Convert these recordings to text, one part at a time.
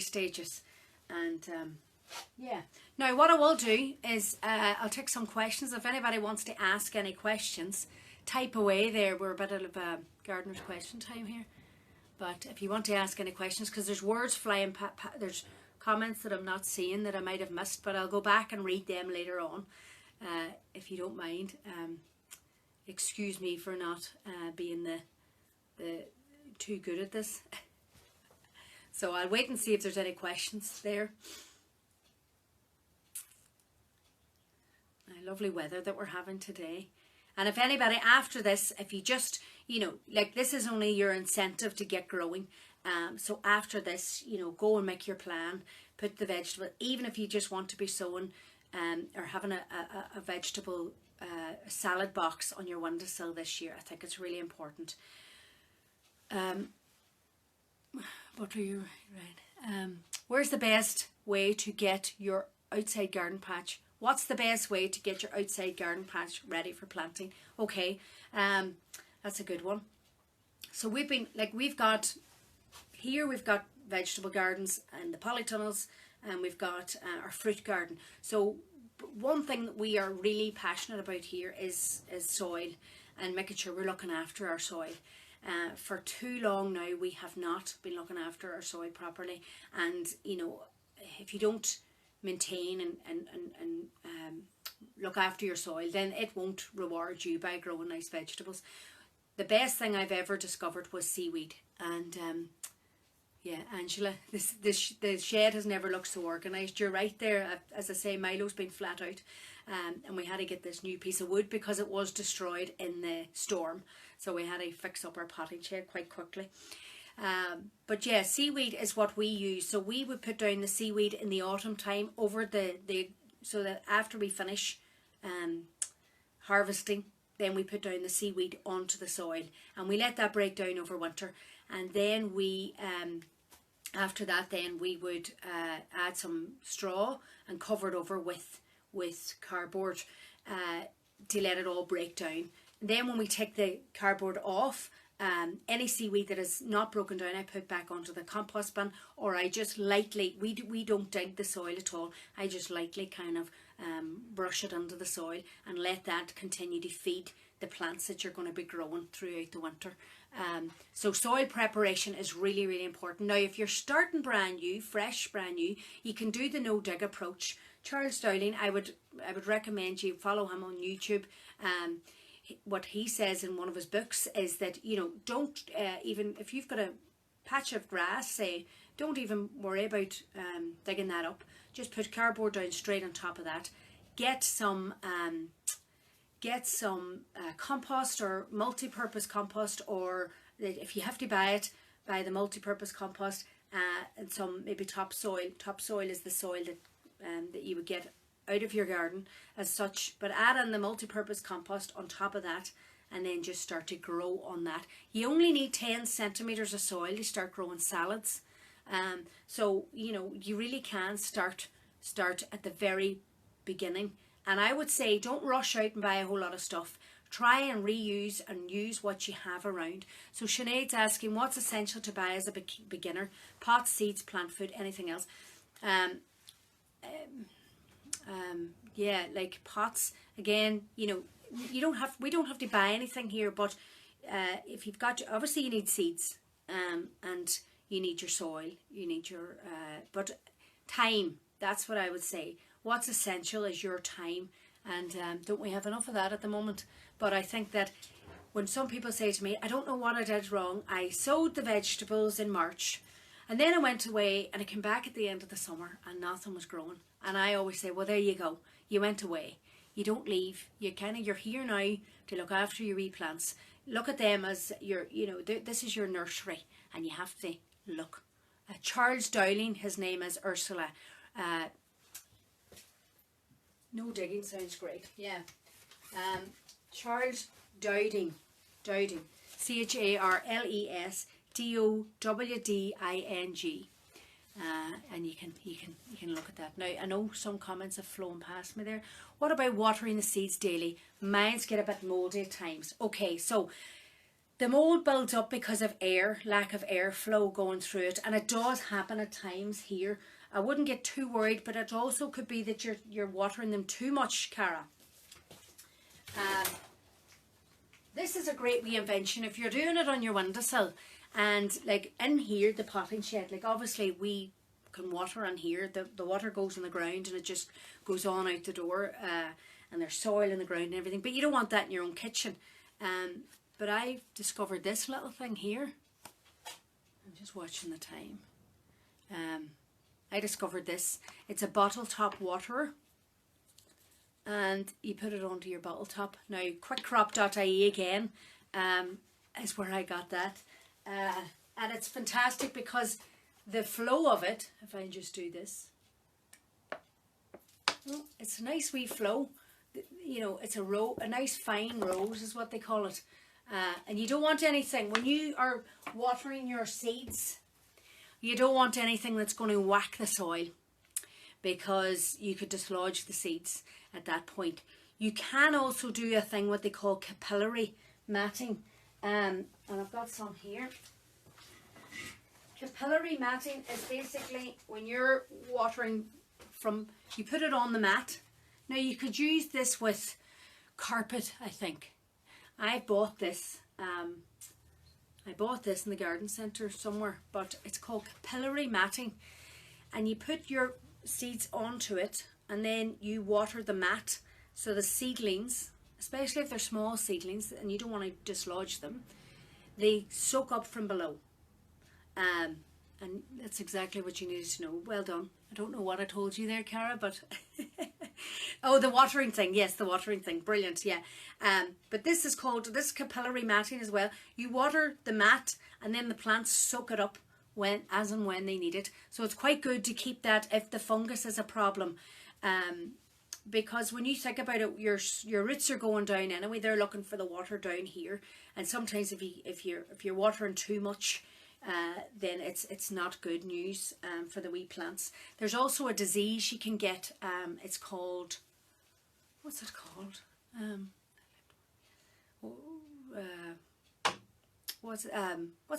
stages. And yeah. Now what I will do is I'll take some questions. If anybody wants to ask any questions, type away there. We're a bit of a gardener's question time here. But if you want to ask any questions, because there's words flying, there's comments that I'm not seeing that I might have missed, but I'll go back and read them later on, if you don't mind. Excuse me for not being the too good at this. So I'll wait and see if there's any questions there. Lovely weather that we're having today. And if anybody after this, if you just, you know, like this is only your incentive to get growing. So after this, you know, go and make your plan, put the vegetable, even if you just want to be sowing or having a vegetable salad box on your windowsill this year. I think it's really important. What are you, right? Where's the best way to get your outside garden patch? What's the best way to get your outside garden patch ready for planting? Okay, that's a good one. So we've got vegetable gardens and the polytunnels, and we've got our fruit garden. So one thing that we are really passionate about here is soil and making sure we're looking after our soil. For too long now we have not been looking after our soil properly, and you know, if you don't maintain and look after your soil, then it won't reward you by growing nice vegetables. The best thing I've ever discovered was seaweed, and yeah, Angela, the shed has never looked so organised. You're right there. As I say, Milo's been flat out, and we had to get this new piece of wood because it was destroyed in the storm. So we had to fix up our potting shed quite quickly. But yeah, seaweed is what we use. So we would put down the seaweed in the autumn time over so that after we finish harvesting, then we put down the seaweed onto the soil, and we let that break down over winter. And then we, after that, then we would add some straw and cover it over with cardboard to let it all break down. And then when we take the cardboard off, any seaweed that is not broken down, I put back onto the compost bin, or I just lightly, we don't dig the soil at all, I just lightly kind of brush it under the soil and let that continue to feed the plants that you're going to be growing throughout the winter. So soil preparation is really, really important. Now, if you're starting brand new, fresh, brand new, you can do the no-dig approach. Charles Dowling, I would recommend you follow him on YouTube. What he says in one of his books is that, you know, don't even if you've got a patch of grass, say, don't even worry about digging that up. Just put cardboard down straight on top of that. Get some compost or multi-purpose compost, or if you have to buy it, buy the multi-purpose compost, and some maybe topsoil. Topsoil is the soil that you would get out of your garden as such, but add in the multi-purpose compost on top of that, and then just start to grow on that. You only need 10 centimeters of soil to start growing salads. So you know, you really can start at the very beginning. And I would say don't rush out and buy a whole lot of stuff. Try and reuse and use what you have around. So Sinead's asking, what's essential to buy as a beginner? Pots, seeds, plant food, anything else? Yeah, like pots, again, you know, we don't have to buy anything here, but if you've got, obviously you need seeds, and you need your soil, you need your but time, that's what I would say. What's essential is your time, and don't we have enough of that at the moment? But I think that when some people say to me, I don't know what I did wrong, I sowed the vegetables in March, and then I went away and I came back at the end of the summer and nothing was growing. And I always say, well, there you go. You went away. You don't leave. You're here now to look after your wee plants. Look at them as this is your nursery, and you have to look. Charles Dowling, his name is Ursula. No digging sounds great. Yeah. Charles Dowding. CharlesDowding. And you can look at that. Now, I know some comments have flown past me there. What about watering the seeds daily? Mine's get a bit mouldy at times. Okay, so the mould builds up because of air, lack of airflow going through it, and it does happen at times here. I wouldn't get too worried, but it also could be that you're watering them too much, Cara. This is a great reinvention if you're doing it on your windowsill, and like in here, the potting shed, like obviously we can water on here. The water goes on the ground and it just goes on out the door, and there's soil in the ground and everything, but you don't want that in your own kitchen. But I discovered this little thing here. I'm just watching the time. I discovered this. It's a bottle top waterer, and you put it onto your bottle top. Now quickcrop.ie again is where I got that, and it's fantastic because the flow of it, if I just do this, well, it's a nice wee flow. You know, it's a nice fine rose is what they call it. And you don't want anything, when you are watering your seeds, you don't want anything that's going to whack the soil, because you could dislodge the seeds at that point. You can also do a thing what they call capillary matting, and I've got some here. Capillary matting is basically when you're watering you put it on the mat. Now you could use this with carpet, I think. I bought this in the garden centre somewhere, but it's called capillary matting, and you put your seeds onto it and then you water the mat, so the seedlings, especially if they're small seedlings and you don't want to dislodge them, they soak up from below. And that's exactly what you needed to know. Well done. I don't know what I told you there, Cara, but oh, the watering thing. Yes, the watering thing. Brilliant. Yeah. But this is capillary matting as well. You water the mat and then the plants soak it up as and when they need it. So it's quite good to keep that if the fungus is a problem. Because when you think about it, your roots are going down anyway. They're looking for the water down here, and sometimes if you're watering too much, then it's not good news for the wee plants. There's also a disease you can get. It's called, what's it called? What's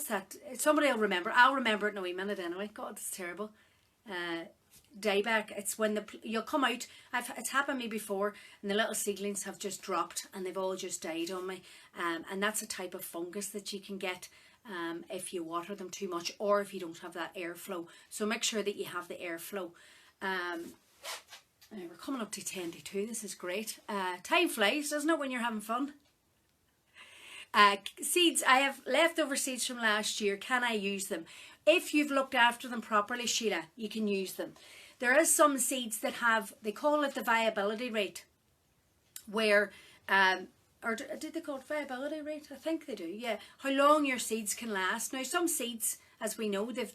that? Somebody will remember. I'll remember it in a wee minute anyway. God, it's terrible. Dieback. It's when you'll come out. It's happened to me before, and the little seedlings have just dropped and they've all just died on me. And that's a type of fungus that you can get if you water them too much, or if you don't have that airflow. So make sure that you have the airflow. We're coming up to 10 to 2. This is great. Time flies, doesn't it, when you're having fun? Seeds. I have leftover seeds from last year. Can I use them? If you've looked after them properly, Sheila, you can use them. There are some seeds that they call it the viability rate, where or did they call it viability rate? I think they do, yeah. How long your seeds can last. Now, some seeds, as we know, they're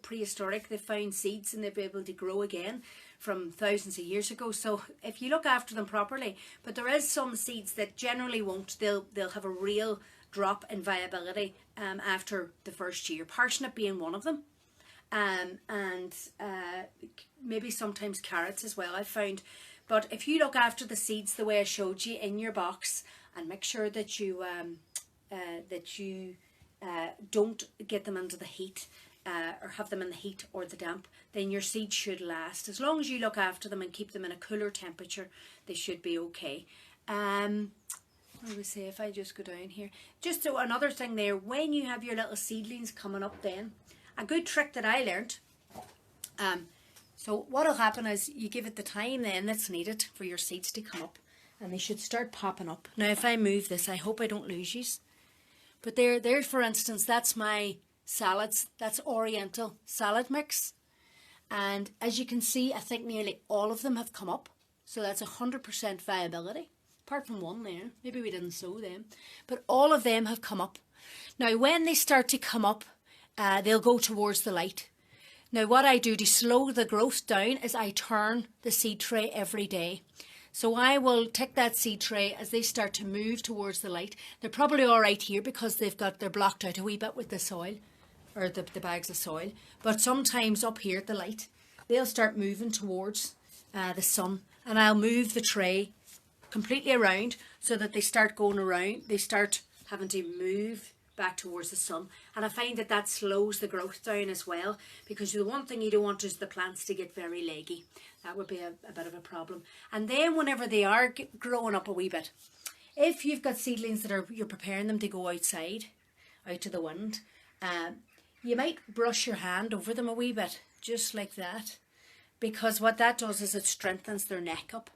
prehistoric. They've found seeds and they've been able to grow again from thousands of years ago. So if you look after them properly, but there is some seeds that generally won't. They'll have a real drop in viability after the first year. Parsnip being one of them. And maybe sometimes carrots as well, I've found. But if you look after the seeds the way I showed you in your box, and make sure that you don't get them into the heat, or have them in the heat or the damp, then your seeds should last. As long as you look after them and keep them in a cooler temperature, they should be okay. What do we say if I just go down here? Just so another thing there, when you have your little seedlings coming up, then a good trick that I learned. So what will happen is you give it the time then that's needed for your seeds to come up, and they should start popping up. Now if I move this, I hope I don't lose you. But there for instance, that's my salads. That's Oriental salad mix. And as you can see, I think nearly all of them have come up. So that's 100% viability. Apart from one there. Maybe we didn't sow them. But all of them have come up. Now when they start to come up, they'll go towards the light. Now what I do to slow the growth down is I turn the seed tray every day. So I will take that seed tray as they start to move towards the light. They're probably all right here because they're blocked out a wee bit with the soil, or the bags of soil. But sometimes up here at the light, they'll start moving towards the sun, and I'll move the tray completely around so that they start going around. They start having to move back towards the sun, and I find that that slows the growth down as well, because the one thing you don't want is the plants to get very leggy. That would be a bit of a problem. And then whenever they are growing up a wee bit, if you've got seedlings that you're preparing them to go outside, out to the wind, you might brush your hand over them a wee bit, just like that, because what that does is it strengthens their neck up,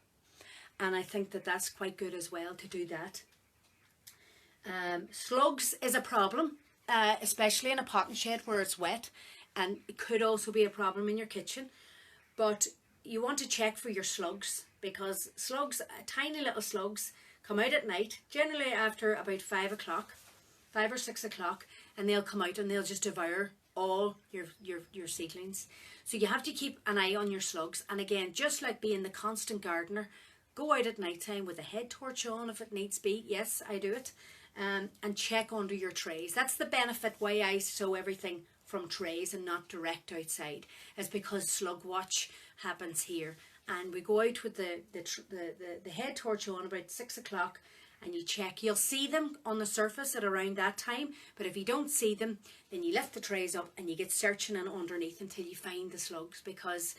and I think that that's quite good as well to do that. Slugs is a problem, especially in a potting shed where it's wet, and it could also be a problem in your kitchen. But you want to check for your slugs, because slugs, tiny little slugs, come out at night, generally after about 5 o'clock, 5 or 6 o'clock, and they'll come out and they'll just devour all your seedlings. So you have to keep an eye on your slugs. And again, just like being the constant gardener, go out at night time with a head torch on if it needs be. Yes, I do it. And check under your trays. That's the benefit why I sow everything from trays and not direct outside, is because slug watch happens here. And we go out with the head torch on about 6 o'clock, and you check. You'll see them on the surface at around that time, but if you don't see them, then you lift the trays up and you get searching in underneath until you find the slugs. Because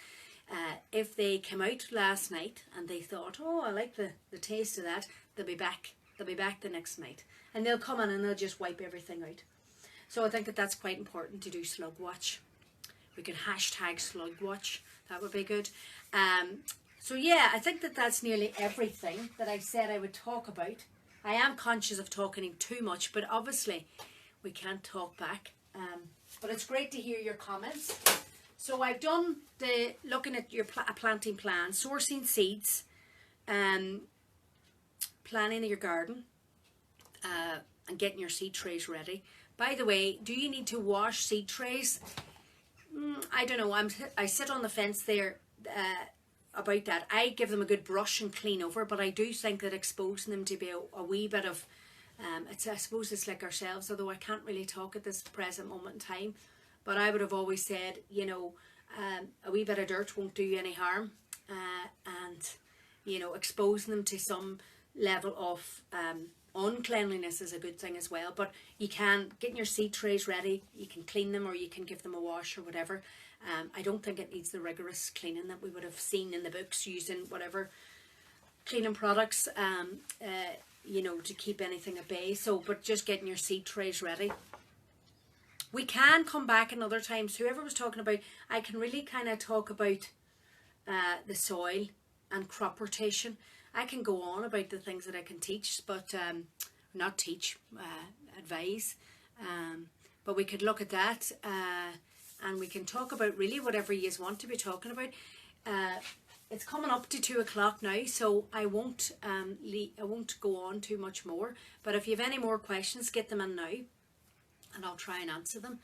if they came out last night and they thought, oh, I like the taste of that, they'll be back. They'll be back the next night, and they'll come in and they'll just wipe everything out. So I think that that's quite important to do slug watch. We can hashtag slug watch. That would be good. So yeah, I think that that's nearly everything that I said I would talk about. I am conscious of talking too much, but obviously we can't talk back. But it's great to hear your comments. So I've done the looking at your planting plan, sourcing seeds, planning your garden, and getting your seed trays ready. By the way, do you need to wash seed trays? I don't know. I sit on the fence there about that. I give them a good brush and clean over, but I do think that exposing them to be a wee bit of, I suppose it's like ourselves, although I can't really talk at this present moment in time. But I would have always said, you know, a wee bit of dirt won't do you any harm, and you know, exposing them to some level of uncleanliness is a good thing as well. But you can get your seed trays ready, you can clean them, or you can give them a wash or whatever. I don't think it needs the rigorous cleaning that we would have seen in the books, using whatever cleaning products, you know, to keep anything at bay. So, but just getting your seed trays ready. We can come back in other times. Whoever was talking about, I can really kind of talk about the soil and crop rotation. I can go on about the things that I can teach, but not teach, advise. But we could look at that, and we can talk about really whatever you want to be talking about. It's coming up to 2 o'clock now, so I won't go on too much more. But if you have any more questions, get them in now, and I'll try and answer them.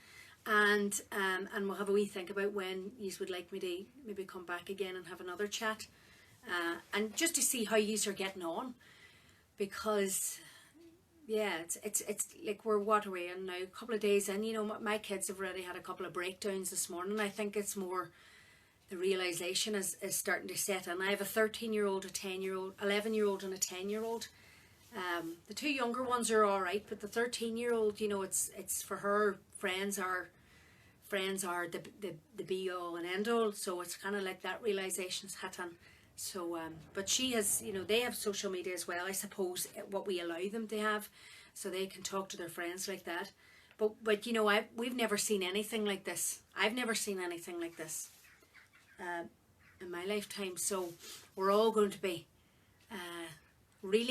And we'll have a wee think about when you would like me to maybe come back again and have another chat. And just to see how you are getting on, because yeah, it's like what are we in now? A couple of days in, you know, my kids have already had a couple of breakdowns this morning. I think it's more the realization is starting to set in. I have a 13-year-old, a 10-year-old, 11-year-old, and a 10-year-old. The two younger ones are all right, but the 13-year-old, you know, it's for her. Friends are the be all and end all. So it's kind of like that realization's hitting. So, but she has, you know, they have social media as well, I suppose, what we allow them to have, so they can talk to their friends like that. But you know, we've never seen anything like this. I've never seen anything like this in my lifetime. So we're all going to be really